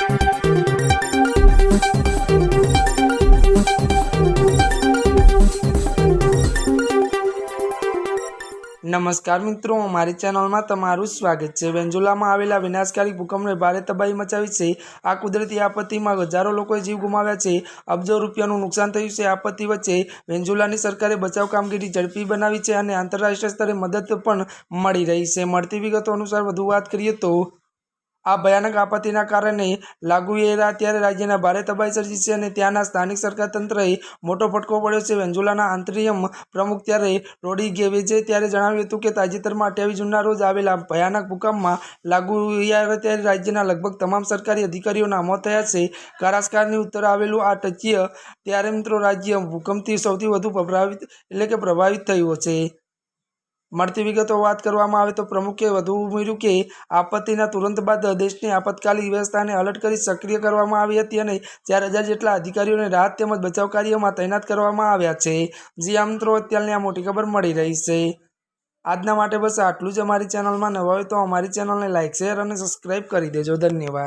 नमस्कार मित्रों, हमारी चैनल में तमारुं स्वागत है। वेंजुला में आवेला विनाशकारी भूकंपने भारे तबाही मचावी है। आ कुदरती आपत्ति में हजारों लोकोए जीव गुमाव्या छे। अबजो रूपियानुं नुकसान थयुं छे। आपत्ति वच्चे वेंजुलानी सरकारे बचाव कामगीरी झड़पी बनावी है और आंतरराष्ट्रीय स्तरे मदद पण मळी रही है। मळती विगतो अनुसार वधु वात करीए तो आ भयानक आपत्तिना कारणे लागुएरा त्यारे राज्यना भारे तबाही सर्जी छे अने त्याना स्थानिक सरकार तंत्रए मोटो फटको पड्यो छे। वेंजुलाना आंतरियम प्रमुख त्यारे रोड्रिगेजे त्यारे जणाव्युं हतुं के ताजेतरमां 28 जूनना रोज आवेला भयानक भूकंपमां लागुएरा त्यारे राज्यना लगभग तमाम सरकारी अधिकारीओना मोत थया छे। करास्कानी उत्तर आवेलुं आ टचीय त्यारे मित्रों राज्य भूकंपथी सौथी वधु प्रभावित थयुं छे। મળતી વિગતો વાત કરવામાં આવે તો પ્રમુખે વધુ ઉમેર્યું કે આપત્તિના તુરંત બાદ દેશની આપતકાલીન વ્યવસ્થાને અલર્ટ કરી સક્રિય કરવામાં આવી હતી અને 4000 જેટલા અધિકારીઓને રાહત તેમજ બચાવ કાર્યમાં તૈનાત કરવામાં આવ્યા છે। જી આ મિત્રો અત્યારની આ મોટી ખબર મળી રહી છે। આજના માટે બસ આટલું જ। અમારી ચેનલમાં નવા હોય તો અમારી ચેનલને લાઇક શેર અને સબસ્ક્રાઇબ કરી દેજો। ધન્યવાદ।